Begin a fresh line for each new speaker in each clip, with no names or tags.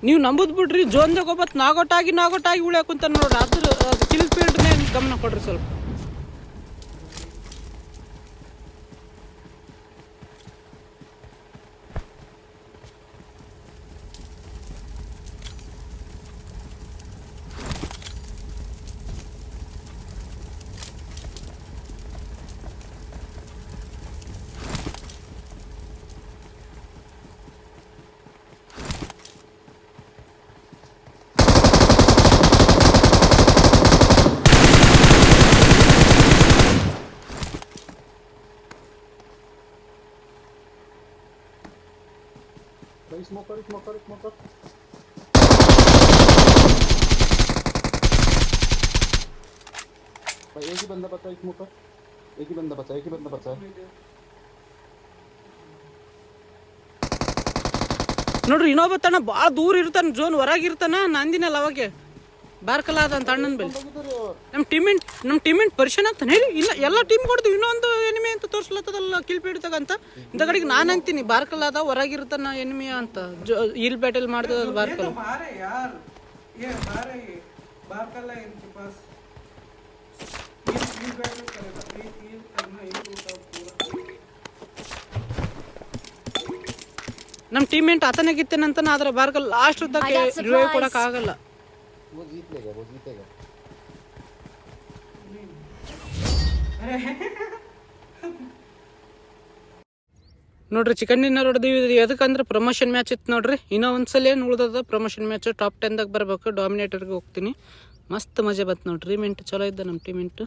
ನೀವು ನಂಬುದು ಬಿಡ್ರಿ, ಜೋನ್ದಾಗ ಒಬ್ಬತ್ತು ನಾಗೋಟಾಗಿ ಉಳ್ಯಾಕುಂತ ನೋಡ್ರಿ. ಅದು ಕಿಲ್ ಫೀಲ್ಡ್ನೇ ಗಮನ ಕೊಡ್ರಿ ಸ್ವಲ್ಪ.
स्मोकर भाई एक ही बंदा बचा, स्मोकर एक ही बंदा बचा है.
ನೋಡ್ರಿ ಇನ್ನೊಬ್ಬ ತಣ್ಣ ಭಾಳ ದೂರ ಇರ್ತಾನ, ಜೋನ್ ಹೊರಗಿರ್ತಾನ. ನಂದಿನಲ್ಲ ಅವಾಗೆ ಬಾರ್ಕಲ್ಲ ಅದಂತ ಅಣ್ಣನ ಬೆಲೆ. ನಮ್ಮ ಟೀಮೆಂಟ್ ಪರಿಶನ್ ಆಗ್ತಾನೆ. ಇಲ್ಲ ಎಲ್ಲ ಟೀಮ್ ಕೊಡ್ತೀವಿ, ಇನ್ನೊಂದು ಎನಿಮಿ ಅಂತ ತೋರ್ಸ್ಲತ್ತದಲ್ಲ ಕಿಲ್ ಪೀಡ್ತಾಗಂತ. ಇಂಥ ಕಡೆಗೆ ನಾನು ಅಂತೀನಿ ಬಾರ್ಕಲ್ಲ ಅದ ಹೊರಗಿರ್ತಾನ ಎನಿಮಿ ಅಂತ. ಇಲ್ ಬ್ಯಾಟಲ್ ಮಾಡ್ತದ ಬಾರ್ಕಲ್. ನಮ್ಮ ಟೀಮೆಂಟ್ ಆತನಾಗಿತ್ತೇನಂತ, ಆದ್ರೆ ಬಾರ್ಕಲ್ ಲಾಸ್ಟ್ ರಿವೈವ್ ಕೊಡಕ್ ಆಗಲ್ಲ.
वो जीत लेगा.
ನೋಡ್ರಿ ಚಿಕನ್ ಡಿನ್ನರ್ ಹೊಡೆದಿವಿ. ಎದಕ್ಕಂದ್ರೆ ಪ್ರಮೋಷನ್ ಮ್ಯಾಚ್ ಇತ್ತು ನೋಡ್ರಿ. ಇನ್ನೂ ಒಂದ್ಸಲ ಏನು ಉಳ್ದದ ಪ್ರಮೋಷನ್ ಮ್ಯಾಚ್. ಟಾಪ್ 10ದಾಗ ಬರ್ಬೇಕು. ಡಾಮಿನೇಟರ್ಗೆ ಹೋಗ್ತೀನಿ. ಮಸ್ತ್ ಮಜಾ ಬಂತು ನೋಡ್ರಿ. ಟೀಮೆಂಟ್ ಚಲೋ ಇದ್ದ ನಮ್ಮ ಟೀಮೆಂಟ್.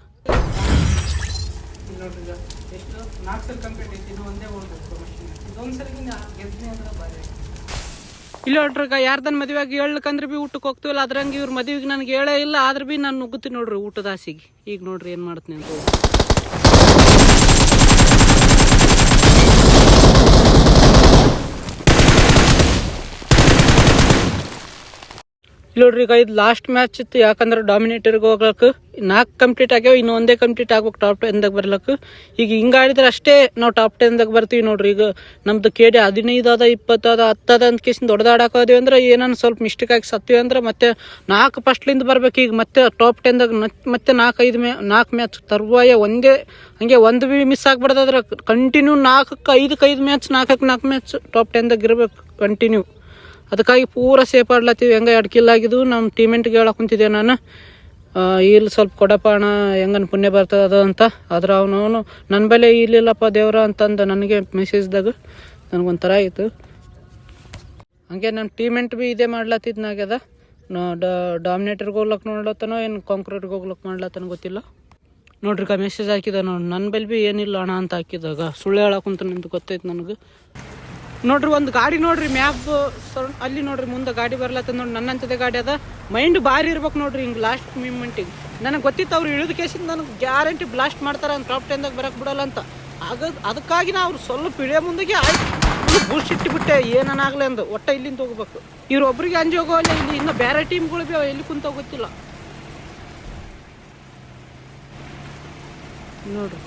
ನೋಡ್ರಿ ಎಷ್ಟು 4 ಸಲ ಕಂಪ್ಲೀಟ್ ಐತಿ. ಇದು ಒಂದೇ ಉಳ್ದು ಪ್ರಮೋಷನ್. ಇದೊಂದ್ಸಲಿಗಿಂತ ಗೆದ್ನಿ ಅಂದ್ರೆ ಬಾರಿ. ಇಲ್ಲ ನೋಡ್ರಿ, ಯಾರ್ದನ್ ಮದುವೆಯಾಗಿ ಹೇಳಕ್ಕಂದ್ರೆ ಬಿ ಊಟಕ್ಕೆ ಹೋಗ್ತೀವಲ್ಲ, ಅದ್ರಂಗೆ ಇವ್ರ ಮದುವೆಗೆ ನನಗೆ ಹೇಳೇ ಇಲ್ಲ. ಆದ್ರೆ ಬಿ ನಾನು ನುಗ್ಗುತ್ತೀನಿ ನೋಡ್ರಿ ಊಟದ ಆಸೆಗೆ. ಈಗ ನೋಡ್ರಿ ಏನು ಮಾಡ್ತೀನಿ ಅಂತ. ನೋಡ್ರಿ ಈಗ ಇದು ಲಾಸ್ಟ್ ಮ್ಯಾಚ್ ಇತ್ತು. ಯಾಕಂದ್ರೆ ಡಾಮಿನೇಟರ್ಗೆ ಹೋಗ್ಲಕ್ಕೆ 4 ಕಂಪ್ಲೀಟ್ ಆಗ್ಯಾವ. ಇನ್ನು ಒಂದೇ ಕಂಪ್ಲೀಟ್ ಆಗ್ಬೇಕು ಟಾಪ್ 10ದಾಗ ಬರ್ಲಕ್ಕೆ. ಈಗ ಹಿಂಗೆ ಆಡಿದ್ರೆ ಅಷ್ಟೇ ನಾವು ಟಾಪ್ 10ದಾಗ ಬರ್ತೀವಿ ನೋಡ್ರಿ. ಈಗ ನಮ್ದು KD 15 ಅದ 20 ಅದ 10 ಅದ ಅಂತ ಕೇಸಿಂದ ದೊಡ್ಡದಾಡಕೋದೇವಿ ಅಂದ್ರೆ ಏನಾನ ಸ್ವಲ್ಪ ಮಿಸ್ಟೇಕ್ ಆಗಿ ಸತ್ತೀವಿ ಅಂದ್ರೆ ಮತ್ತೆ 4 ಫಸ್ಟ್ಲಿಂದ ಬರ್ಬೇಕು. ಈಗ ಮತ್ತೆ ಟಾಪ್ 10ದಾಗ ಮತ್ತೆ 4 ಮ್ಯಾಚ್ ತರುವಾಯ ಒಂದೇ ಹಂಗೆ ಒಂದು ಬಿ ಮಿಸ್ ಆಗ್ಬಾರ್ದಾದ್ರೆ ಕಂಟಿನ್ಯೂ 4-5 ಮ್ಯಾಚ್ 4 ಮ್ಯಾಚ್ ಟಾಪ್ 10ದಾಗ ಇರ್ಬೇಕು ಕಂಟಿನ್ಯೂ. ಅದಕ್ಕಾಗಿ ಪೂರ ಸೇಫ್ ಆಡ್ಲತ್ತೀವಿ. ಹೆಂಗೆ 2 ಕಿಲ್ ಆಗಿದ್ದು ನಮ್ಮ ಟೀಮೆಂಟ್ಗೆ ಹೇಳಕ್ ಕುಂತಿದ್ದೆ ನಾನು. ಇಲ್ಲಿ ಸ್ವಲ್ಪ ಕೊಡಪ್ಪ ಅಣ್ಣ, ಹೆಂಗನ್ ಪುಣ್ಯ ಬರ್ತದ ಅದು ಅಂತ. ಆದ್ರೆ ಅವನು ನನ್ನ ಬೆಲೆ ಇಲ್ಲಿಲ್ಲಪ್ಪ ದೇವ್ರ ಅಂತಂದು ನನಗೆ ಮೆಸೇಜ್ದಾಗ ನನಗೊಂಥರ ಆಯಿತು. ಹಂಗೆ ನನ್ನ ಟೀಮೆಂಟ್ ಬಿ ಇದೇ ಮಾಡ್ಲತ್ತಿದ್ನಾಗ್ಯದ. ಡಾಮಿನೇಟರ್ಗೆ ಹೋಗ್ಲಕ್ಕೆ ನೋಡ್ಲತ್ತನೋ ಏನು ಕಾಂಕ್ರೀಟ್ಗೆ ಹೋಗ್ಲಕ್ಕೆ ಮಾಡ್ಲತ್ತನೋ ಗೊತ್ತಿಲ್ಲ. ನೋಡ್ರಿ ಮೆಸೇಜ್ ಹಾಕಿದ ನೋಡಿ. ನನ್ನ ಬೆಲೆ ಬಿ ಏನಿಲ್ಲ ಅಣ್ಣ ಅಂತ ಹಾಕಿದಾಗ ಸುಳ್ಳು ಹೇಳಕ್ಕಂತ ನಿಂದು ಗೊತ್ತೈತೆ ನನಗೆ. ನೋಡ್ರಿ ಒಂದು ಗಾಡಿ ನೋಡ್ರಿ ಮ್ಯಾಪ್ ಅಲ್ಲಿ ನೋಡ್ರಿ ಮುಂದೆ ಗಾಡಿ ಬರ್ಲತ್ತ ನೋಡ್ರಿ. ನನ್ನಂತದೇ ಗಾಡಿ ಅದ. ಮೈಂಡ್ ಭಾರಿ ಇರ್ಬೇಕು ನೋಡ್ರಿ ಹಿಂಗೆ ಲಾಸ್ಟ್ ಮೂಮೆಂಟಿಗೆ. ನನಗೆ ಗೊತ್ತಿತ್ತು ಅವ್ರು ಇಳಿದ ಕೇಸಿಂದ ನನಗೆ ಗ್ಯಾರಂಟಿ ಬ್ಲಾಸ್ಟ್ ಮಾಡ್ತಾರೆ ಅಂತ ಟಾಪ್ 10ದಾಗ ಬರಕ್ಕೆ ಬಿಡಲ್ಲ ಅಂತ. ಅದಕ್ಕಾಗಿ ನಾ ಅವ್ರು ಸ್ವಲ್ಪ ಇಳಿಯೋ ಮುಂದೆಗೆ ಆಯ್ತು ಬೂಸ್ಟ್ ಇಟ್ಟುಬಿಟ್ಟೆ ಏನನ್ನಾಗಲಿ ಅಂದು. ಒಟ್ಟ ಇಲ್ಲಿಂದ ಹೋಗ್ಬೇಕು. ಇವ್ರೊಬ್ರಿಗೆ ಅಂಜಿ ಹೋಗೋಲ್ಲ. ಇಲ್ಲಿ ಇನ್ನೂ ಬೇರೆ ಟೀಮ್ಗಳು ಬಿ ಎಲ್ಲಿ ಕುಂತ ಗೊತ್ತಿಲ್ಲ ನೋಡ್ರಿ.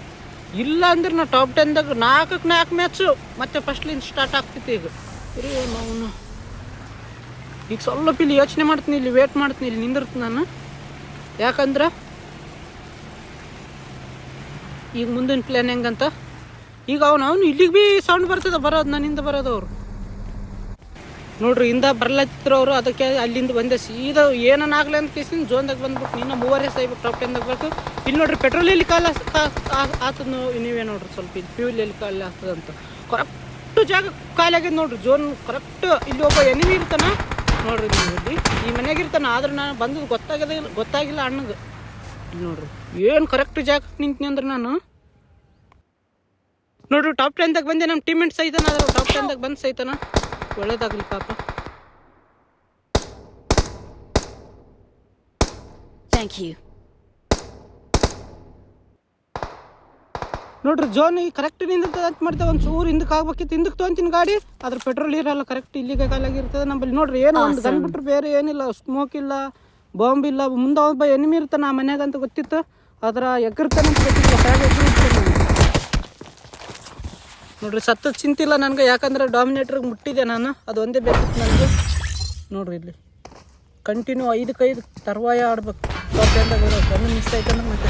ಇಲ್ಲ ಅಂದ್ರೆ ನಾ ಟಾಪ್ 10ದಾಗ 4 ಮ್ಯಾಚು ಮತ್ತೆ ಫಸ್ಟ್ಲಿಂದ ಸ್ಟಾರ್ಟ್ ಆಗ್ತಿತ್ತು. ಈಗ ನಾವು ಈಗ ಸ್ವಲ್ಪ ಇಲ್ಲಿ ಯೋಚನೆ ಮಾಡ್ತೀನಿ, ಇಲ್ಲಿ ವೇಟ್ ಮಾಡ್ತೀನಿ, ಇಲ್ಲಿ ನಿಂದಿರ್ತೀನಿ ನಾನು. ಯಾಕಂದ್ರೆ ಈಗ ಮುಂದಿನ ಪ್ಲ್ಯಾನ್ ಹೆಂಗಂತ. ಈಗ ಅವನು ಇಲ್ಲಿಗೆ ಭೀ ಸೌಂಡ್ ಬರ್ತದೆ ಬರೋದು, ನನ್ನಿಂದ ಬರೋದು. ಅವರು ನೋಡ್ರಿ ಹಿಂದ ಬರ್ಲತ್ತಿದ್ರು ಅವರು. ಅದಕ್ಕೆ ಅಲ್ಲಿಂದ ಬಂದೆ ಸೀದಾ ಏನನ್ನಾಗಲಿ ಅಂತ ಕೇಸಿನ ಜೋನ್ದಾಗ ಬಂದ್ಬಿಟ್ಟು ನೀನು 3 ಸಾಯ್ಬೇಕು ಟಾಪ್ 10ದಾಗ ಬೇಕು. ಇಲ್ಲಿ ನೋಡ್ರಿ ಪೆಟ್ರೋಲ್ ಎಲ್ಲಿ ಕಾಲ ಆತದ ನೀವೇ ನೋಡ್ರಿ. ಸ್ವಲ್ಪ ಇಲ್ಲಿ ಫ್ಯೂಲ್ ಎಲ್ಲಿ ಖಾಲಿ ಆಗ್ತದಂತ ಕರೆಕ್ಟ್ ಜಾಗ ಖಾಲಿ ಆಗ್ಯದ ನೋಡ್ರಿ. ಜೋನ್ ಕರೆಕ್ಟ್ ಇಲ್ಲಿ ಒಬ್ಬ ಎನಿಮಿ ಇರ್ತಾನ ನೋಡ್ರಿ. ನೀವು ಇಲ್ಲಿ ಈ ಮನೆಯಾಗ ಇರ್ತಾನೆ. ಆದ್ರೆ ನಾನು ಬಂದದ್ದು ಗೊತ್ತಾಗಿಲ್ಲ ಅಣ್ಣಗೆ. ಇಲ್ಲಿ ನೋಡ್ರಿ ಏನು ಕರೆಕ್ಟ್ ಜಾಗಕ್ಕೆ ನಿಂತೀನಿ ಅಂದ್ರೆ ನಾನು ನೋಡ್ರಿ ಟಾಪ್ 10ದಾಗ ಬಂದೆ. ನಮ್ಮ ಟೀಮೆಂಟ್ ಸೈತಾನ. ಆದ್ರೆ ಟಾಪ್ 10ದಾಗ ಬಂದು ಸೈತಾನ. ಒಳ್ಳೇದಾಗಲಿ ಪಾಪ.
Thank you.
ನೋಡ್ರಿ ಜೋನ್ ಈ ಕರೆಕ್ಟ್ ನಿಂದಿರ್ತದೆ ಅಂತ ಮಾಡ್ತೇವೆ. ಒಂದು ಚೂರು ಹಿಂದಕ್ಕೆ ಆಗ್ಬೇಕಿತ್ತು. ಹಿಂದಕ್ಕೆ ತೊಗೊಂತೀನಿ ಗಾಡಿ. ಅದ್ರ ಪೆಟ್ರೋಲ್ ಇರಲ್ಲ. ಕರೆಕ್ಟ್ ಇಲ್ಲಿಗೆ ಕಾಲಾಗಿರ್ತದೆ ನಮ್ಮಲ್ಲಿ. ನೋಡ್ರಿ ಏನು ಒಂದು ಗನ್ ಬಿಟ್ರೆ ಬೇರೆ ಏನಿಲ್ಲ. ಸ್ಮೋಕ್ ಇಲ್ಲ, ಬಾಂಬ್ ಇಲ್ಲ. ಮುಂದೆ ಒಬ್ಬ ಎನಿಮಿ ಇರ್ತಾನೆ ಆ ಮನ್ಯಾಗ ಅಂತ ಗೊತ್ತಿತ್ತು. ಆದ್ರೆ ಎಗ್ಗಿರ್ತಾನೆ ಅಂತ ಗೊತ್ತಿಲ್ಲ. ನೋಡ್ರಿ ಸತ್ತದ ಚಿಂತಿಲ್ಲ ನನಗೆ, ಯಾಕಂದ್ರೆ ಡಾಮಿನೇಟ್ರಿಗೆ ಮುಟ್ಟಿದೆ ನಾನು, ಅದು ಒಂದೇ ಬೇಕಿತ್ತು ನನಗೆ. ನೋಡ್ರಿ ಇಲ್ಲಿ ಕಂಟಿನ್ಯೂ 5-5 ತರುವಾಯ ಆಡ್ಬೇಕು. ಒಂದು ಮಿಸ್ ಆಯ್ತಂದ್ರೆ ಮತ್ತೆ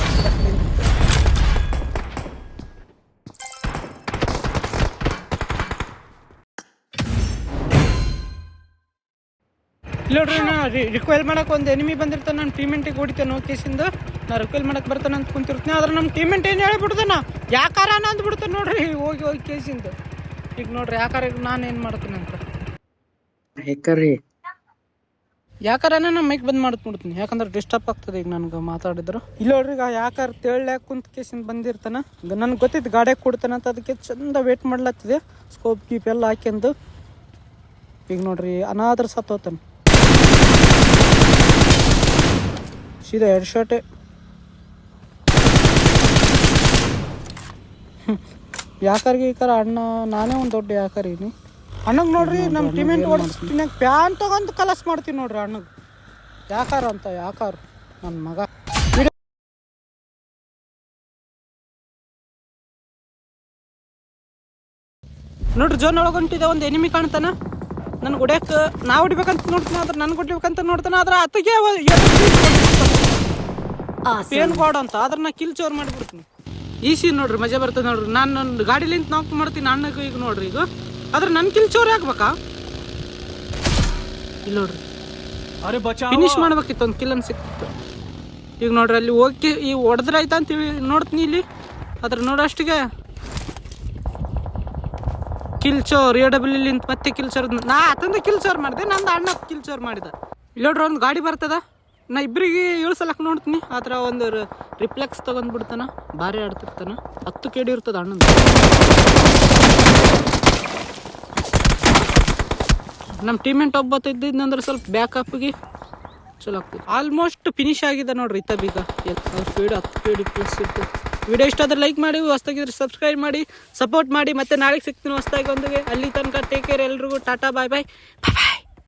ಇಲ್ಲ ನೋಡ್ರಿ, ನಾ ರಿಕ್ವೈಲ್ ಮಾಡಕ್ಕೆ ಒಂದು ಎನಿಮಿ ಬಂದಿರ್ತಾನೆ, ನಾನು ಟೀಮೆಂಟಿಗೆ ಹೊಡಿತೇನೆ ನೋಕೇಸಿಂದ. ನಾ ರಿಕ್ವೈಲ್ ಮಾಡಕ್ಕೆ ಬರ್ತಾನೆ ಅಂತ ಕುಂತಿರ್ತೀನಿ, ಆದ್ರೆ ನಮ್ಮ ಟೀಮೆಂಟ್ ಏನು ಹೇಳ್ಬಿಡ್ತಾನ ಯಾಕಾರ ಅಂದ್ಬಿಡ್ತಾನೆ ನೋಡ್ರಿ ಹೋಗಿ ಕೇಸಿಂದ. ಈಗ ನೋಡ್ರಿ ಯಾಕಾರ ನಾನು ಏನು ಮಾಡ್ತೀನಿ ಅಂತ ಯಾಕಾರ ನಮ್ಮ ಮೈಕ್ ಬಂದ್ ಮಾಡ್ಬಿಡ್ತೀನಿ, ಯಾಕಂದ್ರೆ ಡಿಸ್ಟರ್ಬ್ ಆಗ್ತದೆ ಈಗ ನನಗೆ ಮಾತಾಡಿದ್ರು. ಇಲ್ಲ ನೋಡ್ರಿ ಈಗ ಯಾಕಾರ ತೇಳ್ಯಾಕ ಕುಂತ ಕೇಸಿಂದ ಬಂದಿರ್ತಾನ, ನನಗೆ ಗೊತ್ತಿತ್ತು ಗಾಡಿಯಾಗ ಕೊಡ್ತಾನೆ ಅಂತ, ಅದಕ್ಕೆ ಚಂದ ವೇಟ್ ಮಾಡ್ಲತ್ತಿದೆ ಸ್ಕೋಪ್ ಗೀಪ್ ಎಲ್ಲ ಹಾಕ್ಯಂದು. ಈಗ ನೋಡ್ರಿ ಅನಾದ್ರ ಸತ್ತೋತಾನೆ ಸೀದಾ 2 ಶಾಟೆ. ಯಾಕಾರಿಗೆ ಈ ಅಣ್ಣ ನಾನೇ ಒಂದು ದೊಡ್ಡ ಯಾಕರೀನಿ ಅಣ್ಣಗೆ. ನೋಡ್ರಿ ನಮ್ಮ ಟೀಮೆಂಟ್ ಓಡಿಸ್ತೀನಿ ಪ್ಯಾನ್ ತಗೊಂಡು ಕಲಸ್ ಮಾಡ್ತೀನಿ ನೋಡ್ರಿ ಅಣ್ಣಗೆ. ಯಾಕಾರ ಅಂತ ಯಾಕಾರ ನನ್ನ ಮಗ. ನೋಡ್ರಿ ಜೋನ್ ಒಳಗೆ ಹೊಂಟಿದೆ, ಒಂದು ಎನಿಮಿ ಕಾಣ್ತಾನ, ನನ್ಗೆ ಹೊಡ್ಯಕ್ಕೆ ನಾ ಹೊಡಿಬೇಕಂತ ನೋಡ್ತೀನಿ, ಆದ್ರೆ ನನ್ಗೆ ಹೊಡಿಬೇಕಂತ ನೋಡ್ತಾನೆ, ಆದ್ರೆ ಅತ್ತಿಗೆ ಪೇನ್ ಗಾಡ್ ಅಂತ, ಆದ್ರೆ ನಾ ಕಿಲ್ ಚೋರ್ ಮಾಡಿಬಿಡ್ತೀನಿ. ಈ ಸೀನ್ ನೋಡ್ರಿ ಮಜಾ ಬರ್ತದೆ ನೋಡ್ರಿ. ನಾನು ನನ್ನ ಗಾಡಿಲಿಂತ ನಾಕ್ ಮಾಡ್ತೀನಿ ಅಣ್ಣಗೆ. ಈಗ ನೋಡ್ರಿ ಈಗ ಆದ್ರೆ ನನ್ನ ಕಿಲ್ ಚೋರ್ ಆಗ್ಬೇಕಾ? ಇಲ್ಲ ನೋಡ್ರಿ ಫಿನಿಶ್ ಮಾಡ್ಬೇಕಿತ್ತು, ಒಂದು ಕಿಲ್ ಸಿಕ್ತಿತ್ತು. ಈಗ ನೋಡ್ರಿ ಅಲ್ಲಿ ಹೋಗಿ ಈ ಹೊಡೆದ್ರೆ ಆಯ್ತಾ ಅಂತೇಳಿ ನೋಡ್ತೀನಿ ಇಲ್ಲಿ, ಅದ್ರ ನೋಡೋಷ್ಟಿಗೆ ಕಿಲ್ ಚೋರ್ AWಲಿಂತ ಮತ್ತೆ ಕಿಲ್ ಚೋರ್. ನಾ ಅತಂದ ಕಿಲ್ ಚೋರ್ ಮಾಡಿದೆ, ನಂದು ಅಣ್ಣ ಕಿಲ್ ಚೋರ್ ಮಾಡಿದ. ಇಲ್ಲ ನೋಡ್ರಿ ಒಂದು ಗಾಡಿ ಬರ್ತದ, ನಾ ಇಬ್ಬರಿಗೆ ಇಳಿಸಲಕ್ಕೆ ನೋಡ್ತೀನಿ, ಆದ್ರೆ ಒಂದು ರಿಫ್ಲೆಕ್ಸ್ ತಗೊಂಡ್ಬಿಡ್ತಾನ, ಭಾರಿ ಆಡ್ತಿರ್ತಾನ. 10 KD ಇರ್ತದ ಅಣ್ಣಂದು. ನಮ್ಮ ಟೀಮೆಂಟ್ ಒಬ್ಬತ್ತು ಇದ್ದಿದ್ದಂದ್ರೆ ಸ್ವಲ್ಪ ಬ್ಯಾಕಪ್ಗೆ ಚಲೋ ಆಗ್ತದೆ. ಆಲ್ಮೋಸ್ಟ್ ಫಿನಿಶ್ ಆಗಿದೆ ನೋಡ್ರಿ ಇತ್ತ ಬೀಗ. ಸ್ಪೀಡ್ 10 KD ಪ್ಲಸ್ ಇರ್ತದೆ. ವಿಡಿಯೋ ಇಷ್ಟ ಆದ್ರೆ ಲೈಕ್ ಮಾಡಿ, ಹೊಸ್ದಾಗಿದ್ರೆ ಸಬ್ಸ್ಕ್ರೈಬ್ ಮಾಡಿ, ಸಪೋರ್ಟ್ ಮಾಡಿ. ಮತ್ತೆ ನಾಳೆಗೆ ಸಿಗ್ತೀನಿ ಹೊಸ್ದಾಗಿ ಒಂದಿಗೆ. ಅಲ್ಲಿ ತನಕ ಟೇಕ್ ಕೇರ್ ಎಲ್ರಿಗೂ. ಟಾಟಾ ಬಾಯ್ ಬಾಯ್ ಬಾಯ್ ಬಾಯ್.